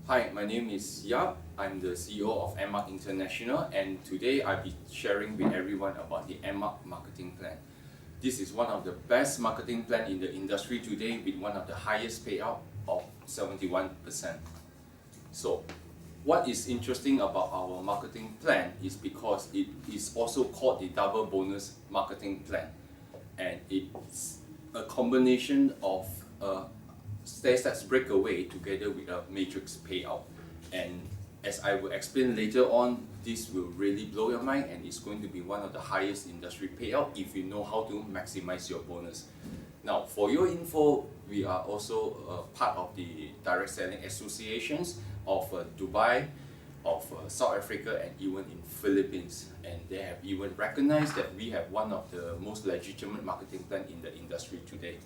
Hi, my name is Yap. I'm the CEO of Edmark International, and today I'll be sharing with everyone about the Edmark marketing plan. This is one of the best marketing plan in the industry today with one of the highest payout of 71%. So, what is interesting about our marketing plan is because it is also called the double bonus marketing plan, and it's a combination of a stair-steps breakaway together with a matrix payout. And as I will explain later on, this will really blow your mind, and it's going to be one of the highest industry payout if you know how to maximize your bonus. Now, for your info, we are also part of the direct selling associations of Dubai, of South Africa, and even in Philippines, and they have even recognized that we have one of the most legitimate marketing plan in the industry today.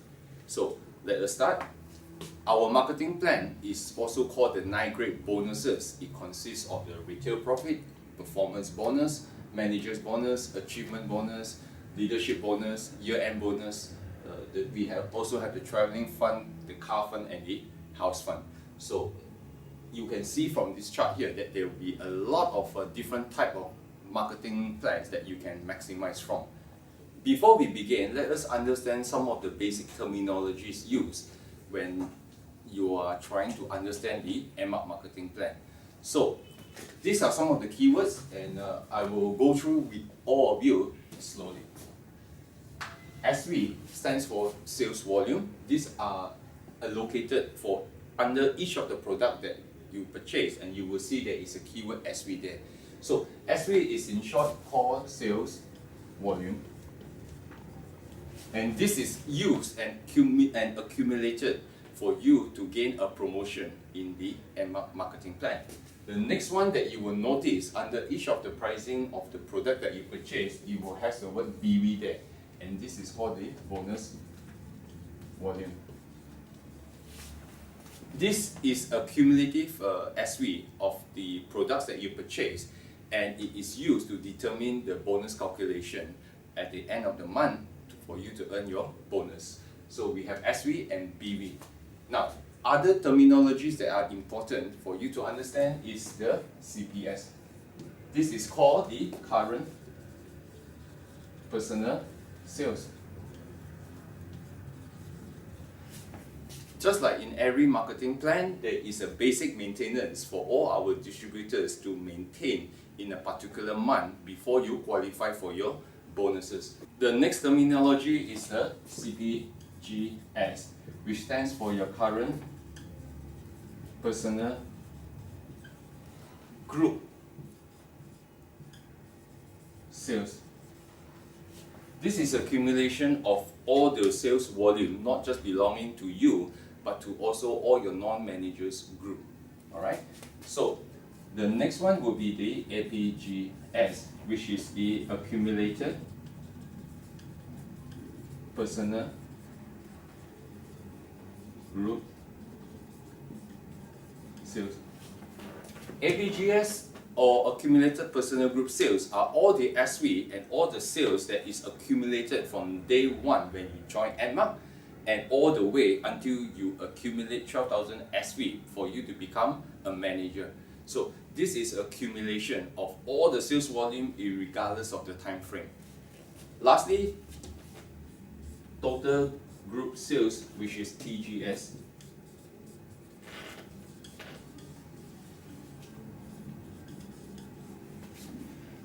So let us start. Our marketing plan is also called the 9-grade bonuses. It consists of the retail profit, performance bonus, manager's bonus, achievement bonus, leadership bonus, year-end bonus. We also have the traveling fund, the car fund, and the house fund. So you can see from this chart here that there will be a lot of different type of marketing plans that you can maximize from. Before we begin, let us understand some of the basic terminologies used when you are trying to understand the Edmark marketing plan. So these are some of the keywords, and I will go through with all of you slowly. SV stands for sales volume. These are allocated for under each of the product that you purchase, and you will see there is a keyword SV there. So SV is in short called sales volume, and this is used and accumulated for you to gain a promotion in the Edmark marketing plan. The next one that you will notice under each of the pricing of the product that you purchase, you will have the word BV there, and this is called the bonus volume. This is a cumulative SV of the products that you purchase, and it is used to determine the bonus calculation at the end of the month for you to earn your bonus. So we have SV and BV. Now, other terminologies that are important for you to understand is the CPS. This is called the current personal sales. Just like in every marketing plan, there is a basic maintenance for all our distributors to maintain in a particular month before you qualify for your bonuses. The next terminology is the CPGS, which stands for your current personal group sales. This is accumulation of all the sales volume, not just belonging to you, but to also all your non-managers group. Alright? So the next one will be the APGS, which is the accumulated personal group sales. APGS or accumulated personal group sales are all the SV and all the sales that is accumulated from day one when you join Edmark, and all the way until you accumulate 12,000 SV for you to become a manager. So this is accumulation of all the sales volume regardless of the time frame. Lastly, total group sales, which is TGS.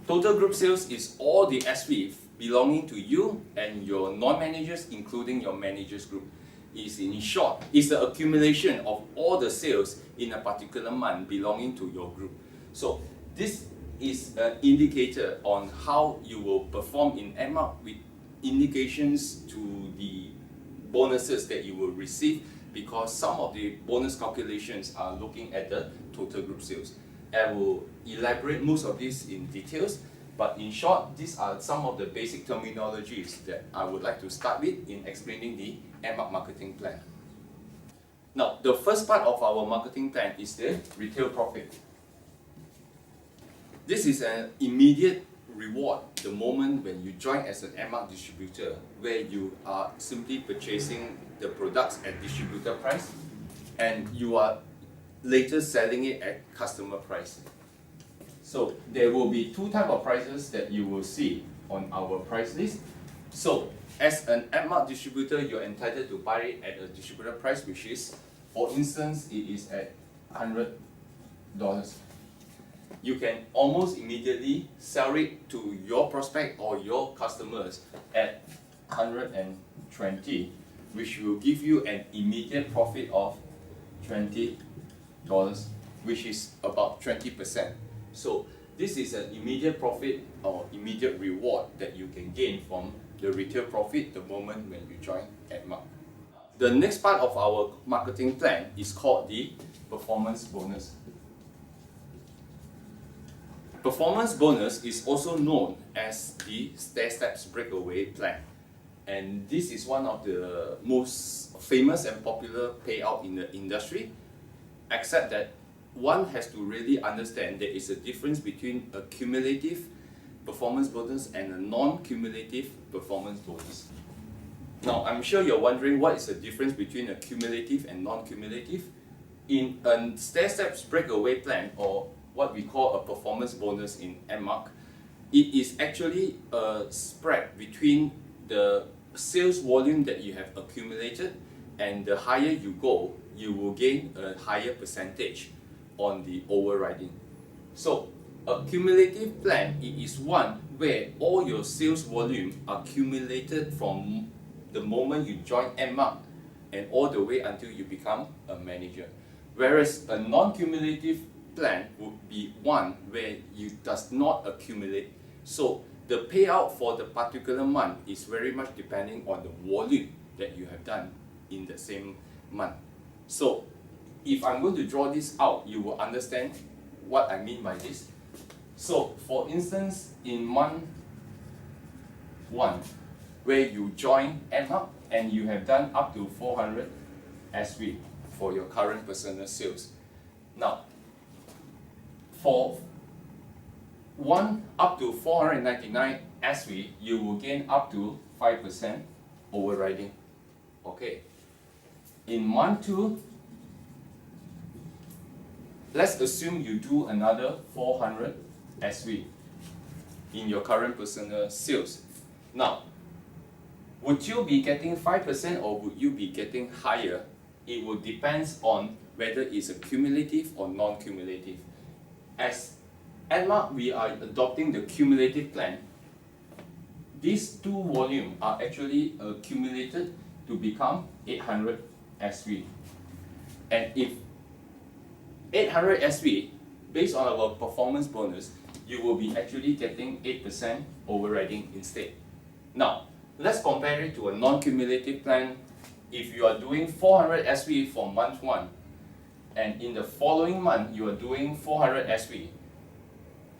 Total group sales is all the SV belonging to you and your non-managers, including your managers group. In short, it's the accumulation of all the sales in a particular month belonging to your group. So this is an indicator on how you will perform in Edmark with indications to the bonuses that you will receive, because some of the bonus calculations are looking at the total group sales. I will elaborate most of this in details, but in short, these are some of the basic terminologies that I would like to start with in explaining the Edmark marketing plan. Now, the first part of our marketing plan is the retail profit. This is an immediate reward the moment when you join as an Edmark distributor, where you are simply purchasing the products at distributor price, and you are later selling it at customer price. So there will be two types of prices that you will see on our price list. So as an Edmark distributor, you're entitled to buy it at a distributor price, which is, for instance, it is at $100. You can almost immediately sell it to your prospect or your customers at 120, which will give you an immediate profit of $20, which is about 20%. So this is an immediate profit or immediate reward that you can gain from the retail profit the moment when you join Edmark. The next part of our marketing plan is called the performance bonus. Performance bonus is also known as the stair steps breakaway plan, and this is one of the most famous and popular payout in the industry, except that one has to really understand there is a difference between a cumulative performance bonus and a non-cumulative performance bonus. Now, I'm sure you're wondering what is the difference between a cumulative and non-cumulative. In a stair steps breakaway plan, or what we call a performance bonus in Edmark, it is actually a spread between the sales volume that you have accumulated, and the higher you go, you will gain a higher percentage on the overriding. So a cumulative plan, it is one where all your sales volume are accumulated from the moment you join Edmark and all the way until you become a manager. Whereas a non-cumulative plan would be one where you does not accumulate. So the payout for the particular month is very much depending on the volume that you have done in the same month. So if I'm going to draw this out, you will understand what I mean by this. So for instance, in month 1, where you join Edmark and you have done up to 400 SV for your current personal sales. Now, for 1 up to 499 SV, you will gain up to 5% overriding. Okay. In month 2, let's assume you do another 400 SV in your current personal sales. Now, would you be getting 5% or would you be getting higher? It will depend on whether it's a cumulative or non-cumulative. As Edmark, we are adopting the cumulative plan. These two volumes are actually accumulated to become 800 SV. And if 800 SV, based on our performance bonus, you will be actually getting 8% overriding instead. Now, let's compare it to a non-cumulative plan. If you are doing 400 SV for month 1, and in the following month you are doing 400 SV,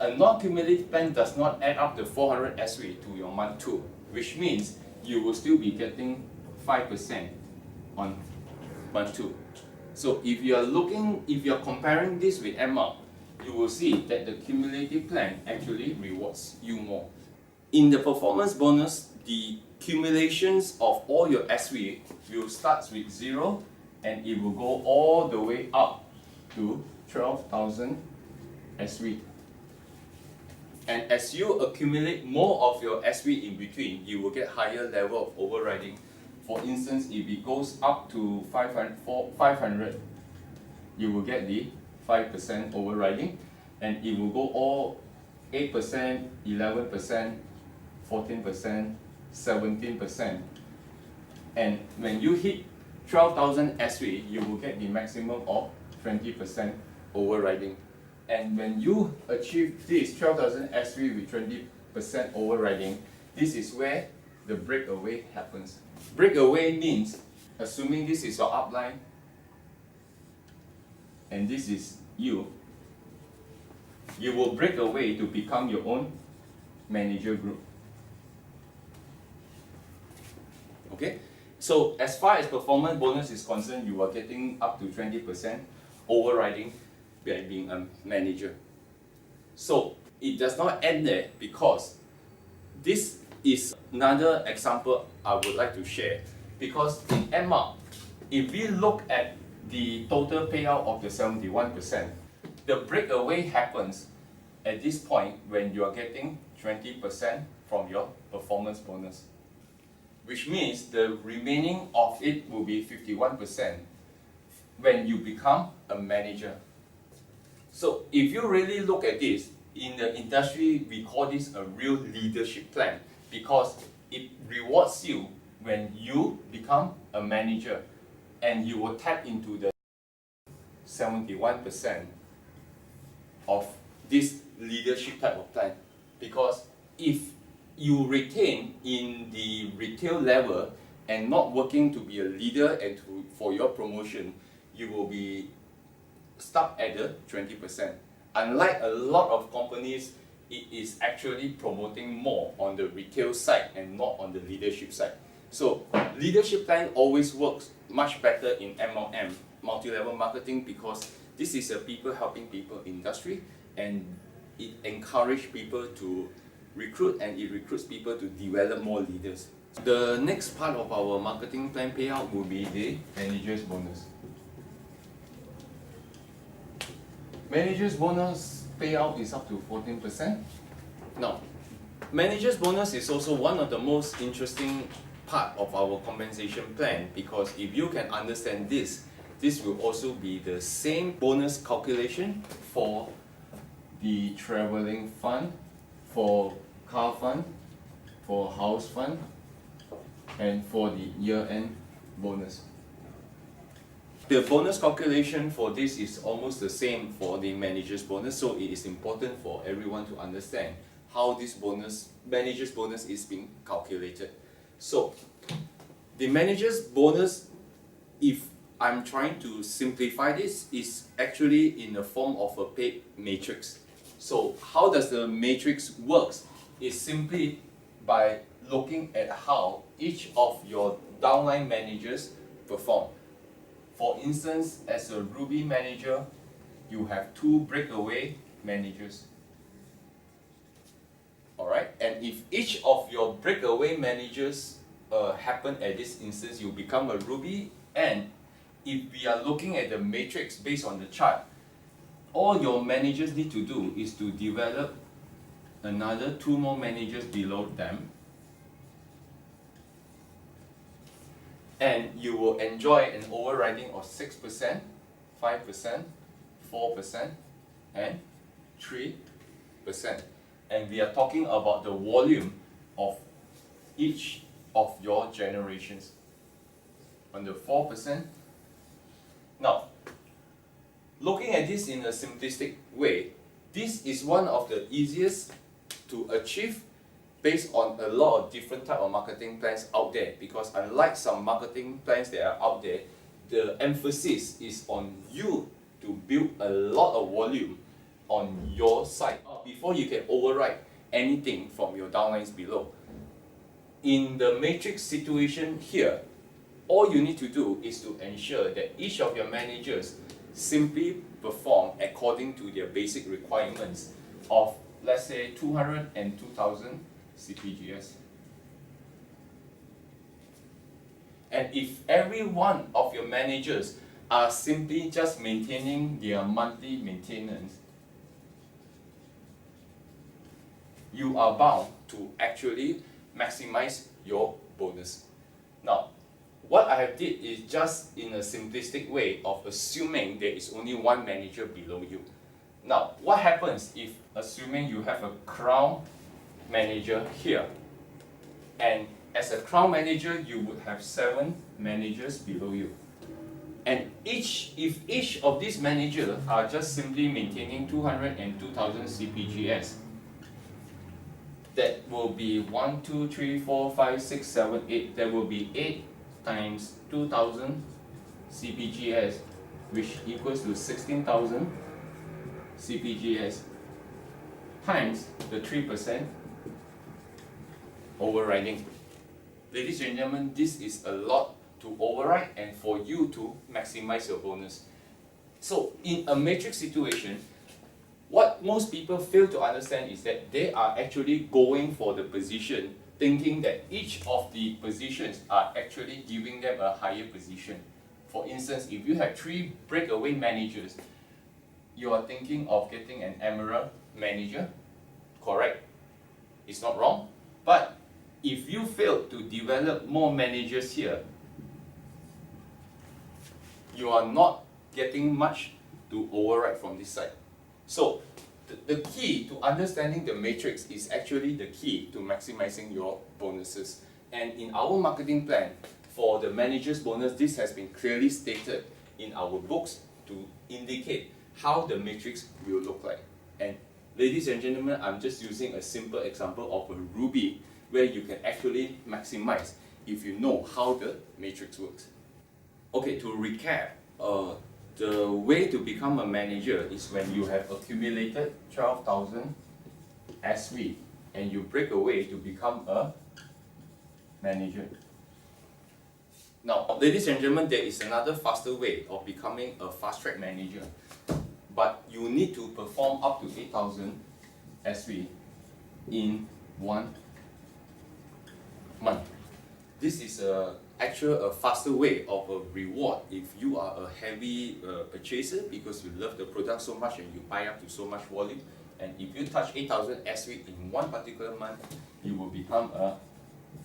a non-cumulative plan does not add up the 400 SV to your month 2, which means you will still be getting 5% on month 2. So if you are comparing this with Edmark, you will see that the cumulative plan actually rewards you more. In the performance bonus, the cumulations of all your SV will start with 0 and it will go all the way up to 12,000 SV. And as you accumulate more of your SV in between, you will get higher level of overriding. For instance, if it goes up to 500, you will get the 5% overriding, and it will go all 8%, 11%, 14%, 17%. And when you hit 12,000 SV, you will get the maximum of 20% overriding. And when you achieve this 12,000 SV with 20% overriding, this is where the breakaway happens. Breakaway means, assuming this is your upline and this is you will break away to become your own manager group. Okay, so as far as performance bonus is concerned, you are getting up to 20% overriding by being a manager. So it does not end there, because this is another example I would like to share. Because in Edmark, if we look at the total payout of the 71%. The breakaway happens at this point when you are getting 20% from your performance bonus, which means the remaining of it will be 51% when you become a manager. So if you really look at this, in the industry we call this a real leadership plan, because it rewards you when you become a manager, and you will tap into the 71% of this leadership type of plan. Because if you retain in the retail level and not working to be a leader and for your promotion, you will be stuck at the 20%. Unlike a lot of companies, it is actually promoting more on the retail side and not on the leadership side. So leadership plan always works much better in MLM, multi-level marketing, because this is a people helping people industry, and it encourages people to recruit, and it recruits people to develop more leaders. The next part of our marketing plan payout will be the manager's bonus. Manager's bonus payout is up to 14%. Now, manager's bonus is also one of the most interesting part of our compensation plan, because if you can understand this, this will also be the same bonus calculation for the traveling fund, for car fund, for house fund, and for the year-end bonus. The bonus calculation for this is almost the same for the manager's bonus, so it is important for everyone to understand how this manager's bonus is being calculated. So, the manager's bonus, if I'm trying to simplify this, is actually in the form of a paid matrix. So how does the matrix works? Is simply by looking at how each of your downline managers perform. For instance, as a Ruby manager, you have 2 breakaway managers. Alright, and if each of your breakaway managers happen at this instance, you become a Ruby, and if we are looking at the matrix based on the chart, all your managers need to do is to develop another 2 more managers below them, and you will enjoy an overriding of 6%, 5%, 4%, and 3%. And we are talking about the volume of each of your generations. On the 4%. Now, looking at this in a simplistic way, this is one of the easiest to achieve based on a lot of different type of marketing plans out there, because unlike some marketing plans that are out there, the emphasis is on you to build a lot of volume on your side before you can override anything from your downlines below. In the matrix situation here, all you need to do is to ensure that each of your managers simply perform according to their basic requirements of, let's say, 200 and 2000 CPGS. And if every one of your managers are simply just maintaining their monthly maintenance, you are bound to actually maximize your bonus. Now, what I have did is just in a simplistic way of assuming there is only one manager below you. Now, what happens if, assuming you have a crown manager here, and as a crown manager you would have 7 managers below you, and if each of these managers are just simply maintaining 200 and 2000 CPGS, that will be 1, 2, 3, 4, 5, 6, 7, 8. There will be 8 times 2000 CPGS, which equals to 16,000 CPGS, times the 3% overriding. Ladies and gentlemen, this is a lot to override and for you to maximize your bonus. So in a matrix situation, what most people fail to understand is that they are actually going for the position, thinking that each of the positions are actually giving them a higher position. For instance, if you have 3 breakaway managers, you are thinking of getting an Emerald manager, correct? It's not wrong. But if you fail to develop more managers here, you are not getting much to override from this side. So the key to understanding the matrix is actually the key to maximizing your bonuses. And in our marketing plan, for the manager's bonus, this has been clearly stated in our books to indicate how the matrix will look like. And ladies and gentlemen, I'm just using a simple example of a ruby where you can actually maximize if you know how the matrix works. Okay, to recap, the way to become a manager is when you have accumulated 12,000 SV and you break away to become a manager. Now, ladies and gentlemen, there is another faster way of becoming a fast-track manager. But you need to perform up to 8,000 SV in 1 month. This is a faster way of a reward if you are a heavy purchaser because you love the product so much and you buy up to so much volume. And if you touch 8,000 SV in one particular month, you will become a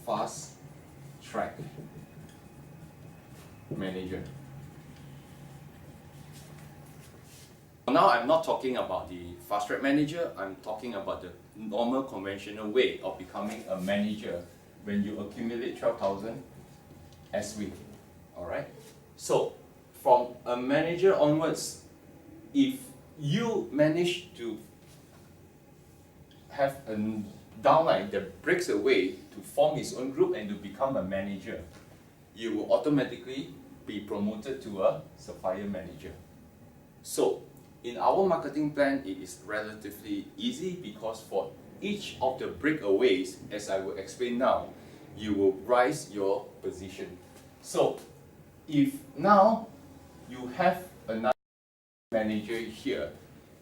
fast track manager. Now I'm not talking about the fast track manager, I'm talking about the normal conventional way of becoming a manager when you accumulate 12,000 SV. Alright? So from a manager onwards, if you manage to have a downline that breaks away to form his own group and to become a manager, you will automatically be promoted to a Sapphire manager. So in our marketing plan, it is relatively easy because for each of the breakaways, as I will explain now, you will rise your position. So if now you have another manager here,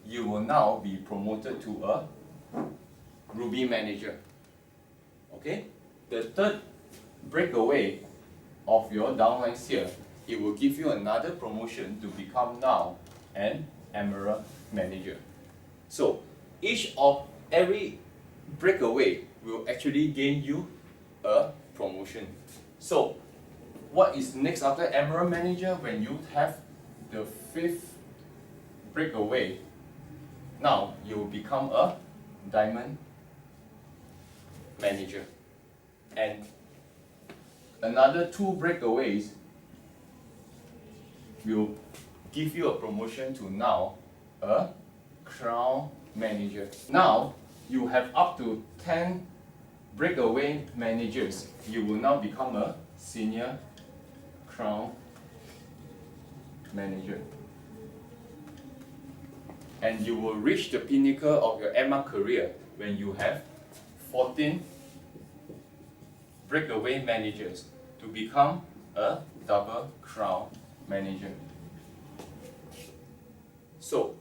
you will now be promoted to a Ruby manager. Okay? The third breakaway of your downlines here, it will give you another promotion to become now an Emerald manager. So every breakaway will actually gain you a promotion. So what is next after Emerald manager? When you have the 5th breakaway, now you will become a Diamond manager. And another 2 breakaways will give you a promotion to now a Crown manager. Now you have up to 10 breakaway managers. You will now become a Senior Crown manager. And you will reach the pinnacle of your Edmark career when you have 14 breakaway managers to become a Double Crown manager. So,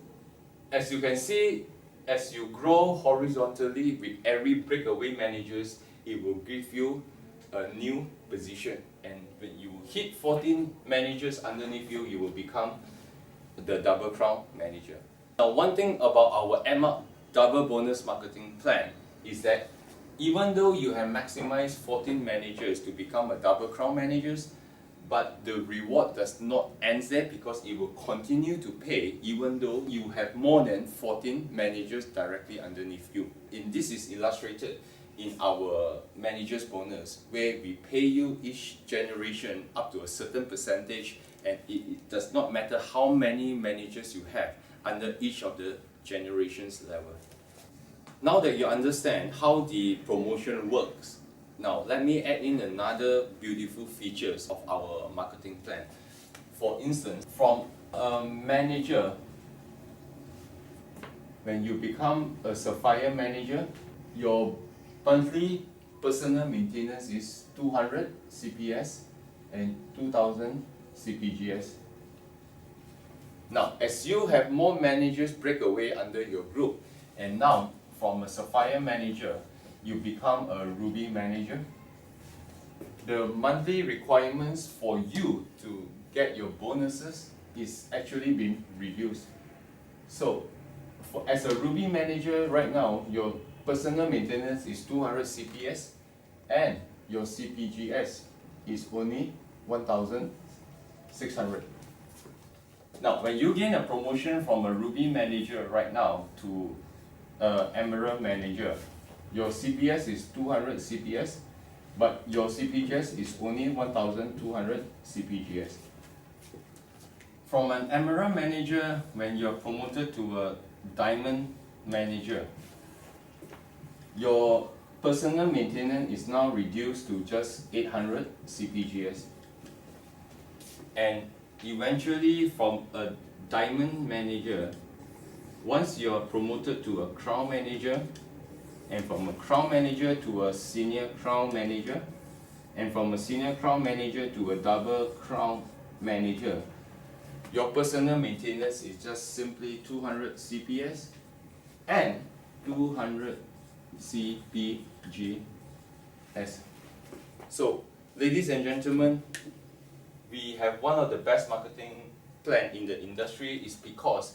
as you can see, as you grow horizontally with every breakaway managers, it will give you a new position. And when you hit 14 managers underneath you, you will become the Double Crown manager. Now, one thing about our Edmark double bonus marketing plan is that even though you have maximized 14 managers to become a Double Crown managers, but the reward does not end there because it will continue to pay even though you have more than 14 managers directly underneath you. And this is illustrated in our manager's bonus, where we pay you each generation up to a certain percentage, and it does not matter how many managers you have under each of the generations level. Now that you understand how the promotion works, now let me add in another beautiful features of our marketing plan. For instance, from a manager, when you become a Sapphire manager, your monthly personal maintenance is 200 CPS and 2000 CPGS. Now, as you have more managers break away under your group, and now from a Sapphire manager, you become a Ruby manager, the monthly requirements for you to get your bonuses is actually being reduced. So, as a Ruby manager right now, your personal maintenance is 200 CPS and your CPGS is only 1,600. Now, when you gain a promotion from a Ruby manager right now to Emerald manager, your CPS is 200 CPS, but your CPGS is only 1,200 CPGS. From an Emerald manager, when you're promoted to a Diamond manager, your personal maintenance is now reduced to just 800 CPGS. And eventually, from a Diamond manager, once you're promoted to a Crown manager, and from a Crown manager to a Senior Crown manager, and from a Senior Crown manager to a Double Crown manager, your personal maintenance is just simply 200 CPS and 200 CPGS. So, ladies and gentlemen, we have one of the best marketing plan in the industry is because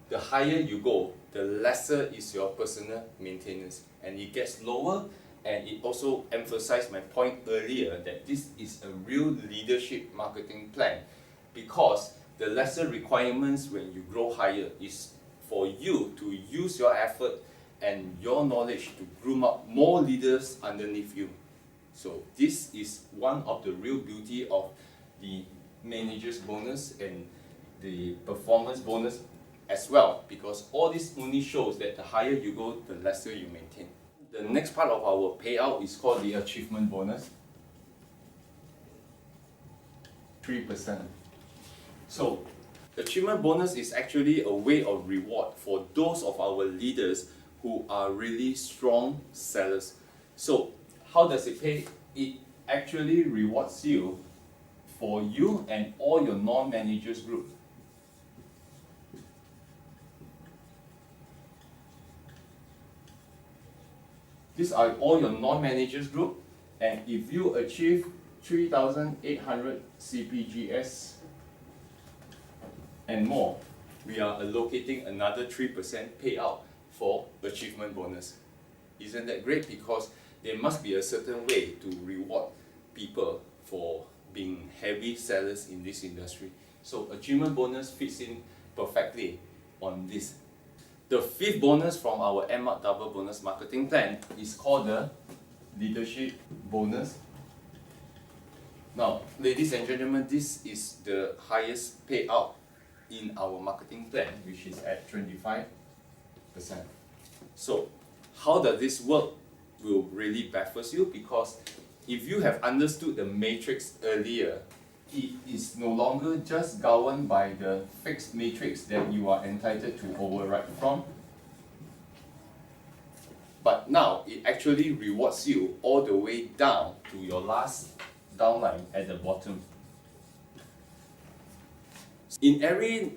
the higher you go, the lesser is your personal maintenance, and it gets lower. And it also emphasized my point earlier that this is a real leadership marketing plan, because the lesser requirements when you grow higher is for you to use your effort and your knowledge to groom up more leaders underneath you. So this is one of the real beauty of the manager's bonus and the performance bonus as well, because all this only shows that the higher you go, the lesser you maintain. The next part of our payout is called the achievement bonus. 3%. So, achievement bonus is actually a way of reward for those of our leaders who are really strong sellers. So, how does it pay? It actually rewards you for you and all your non-managers group. These are all your non-managers group, and if you achieve 3,800 CPGS and more, we are allocating another 3% payout for achievement bonus. Isn't that great? Because there must be a certain way to reward people for being heavy sellers in this industry. So achievement bonus fits in perfectly on this. The fifth bonus from our Edmark double bonus marketing plan is called the leadership bonus. Now, ladies and gentlemen, this is the highest payout in our marketing plan, which is at 25%. So, how does this work will really baffles you, because if you have understood the matrix earlier, it is no longer just governed by the fixed matrix that you are entitled to override from, but now it actually rewards you all the way down to your last downline at the bottom. In every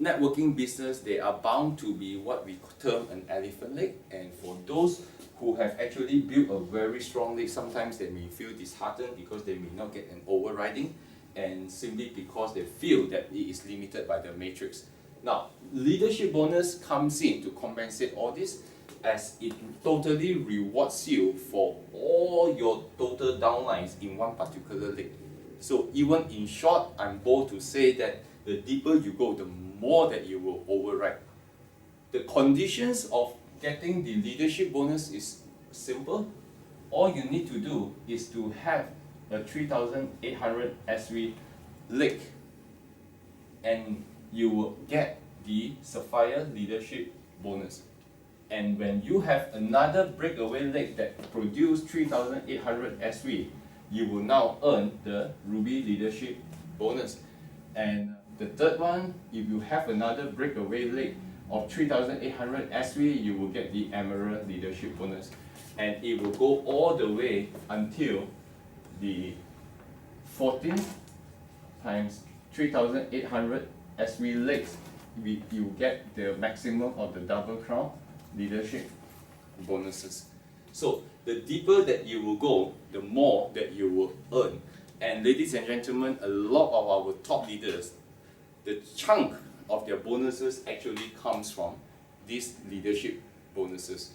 networking business, there are bound to be what we term an elephant leg, and for those who have actually built a very strong leg, sometimes they may feel disheartened because they may not get an overriding, and simply because they feel that it is limited by the matrix. Now, leadership bonus comes in to compensate all this, as it totally rewards you for all your total downlines in one particular leg. So even in short, I'm bold to say that the deeper you go, the more that you will override. The conditions of getting the leadership bonus is simple. All you need to do is to have a 3,800 SV leg, and you will get the Sapphire leadership bonus. And when you have another breakaway leg that produce 3,800 SV, you will now earn the Ruby leadership bonus. And the third one, if you have another breakaway leg of 3,800 SV, you will get the Emerald leadership bonus. And it will go all the way until the 14 times 3,800 SV legs, you get the maximum of the double crown leadership bonuses. So the deeper that you will go, the more that you will earn. And And ladies and gentlemen, a lot of our top leaders, the chunk of their bonuses actually comes from these leadership bonuses.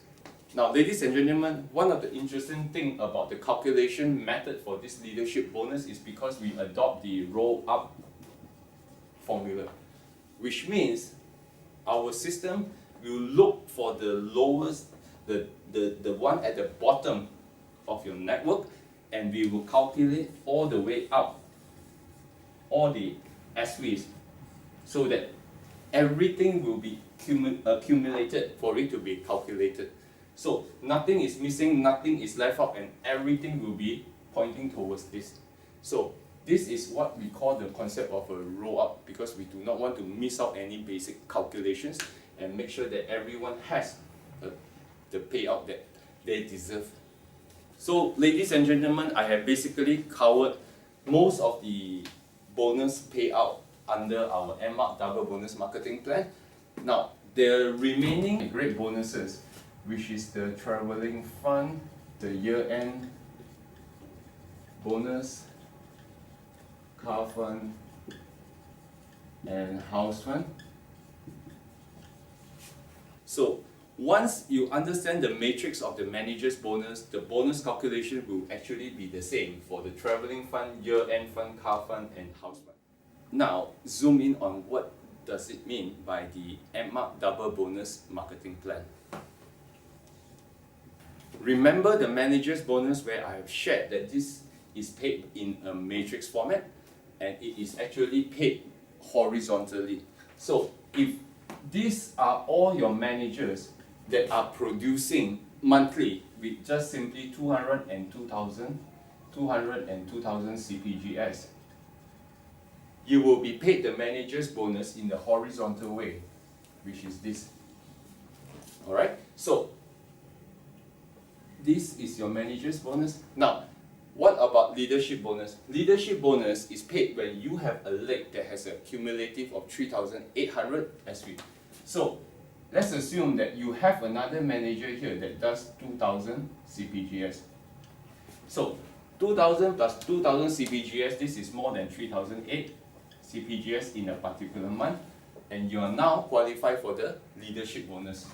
Now, ladies and gentlemen, one of the interesting things about the calculation method for this leadership bonus is because we adopt the roll-up formula, which means our system will look for the lowest, the one at the bottom of your network, and we will calculate all the way up, all the SVs, so that everything will be accumulated for it to be calculated. So nothing is missing, nothing is left out, and everything will be pointing towards this. So this is what we call the concept of a roll-up, because we do not want to miss out any basic calculations and make sure that everyone has the payout that they deserve. So ladies and gentlemen, I have basically covered most of the bonus payout under our Edmark double bonus marketing plan. Now, the remaining great bonuses, which is the traveling fund, the year-end bonus, car fund, and house fund. So once you understand the matrix of the manager's bonus, the bonus calculation will actually be the same for the traveling fund, year-end fund, car fund, and house fund. Now, zoom in on what does it mean by the Edmark double bonus marketing plan. Remember the manager's bonus where I have shared that this is paid in a matrix format, and it is actually paid horizontally. So if these are all your managers that are producing monthly with just simply 200 and 2,000 CPGS, you will be paid the manager's bonus in the horizontal way, which is this. Alright, so this is your manager's bonus. Now, what about leadership bonus? Leadership bonus is paid when you have a leg that has a cumulative of 3,800 SV. So let's assume that you have another manager here that does 2,000 CPGS. So 2,000 plus 2,000 CPGS, this is more than 3,008 CPGS in a particular month, and you are now qualified for the leadership bonus,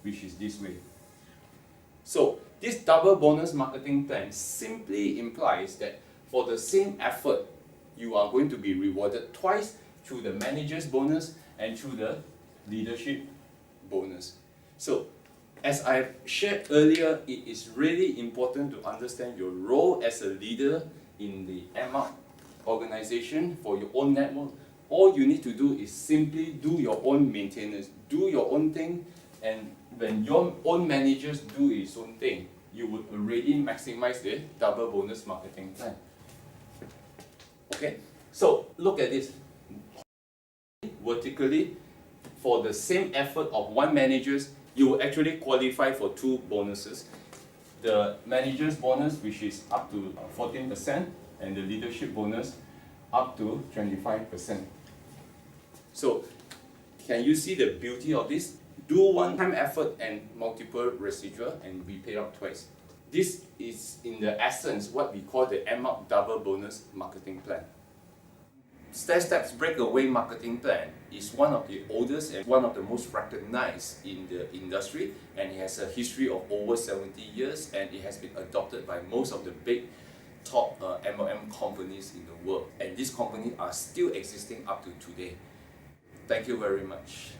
which is this way. So this double bonus marketing plan simply implies that for the same effort, you are going to be rewarded twice through the manager's bonus and through the leadership bonus. So as I've shared earlier, it is really important to understand your role as a leader in the Edmark organization for your own network. All you need to do is simply do your own maintenance, do your own thing, and when your own managers do his own thing, you would already maximize the double bonus marketing plan. Okay, so look at this. Vertically, for the same effort of one manager, you will actually qualify for two bonuses. The manager's bonus, which is up to 14%, and the leadership bonus up to 25%. So, can you see the beauty of this? Do one-time effort and multiple residual and be paid out twice. This is in the essence what we call the Edmark double bonus marketing plan. Stair-Steps Breakaway marketing plan is one of the oldest and one of the most recognized in the industry, and it has a history of over 70 years, and it has been adopted by most of the big top MLM companies in the world, and these companies are still existing up to today. Thank you very much.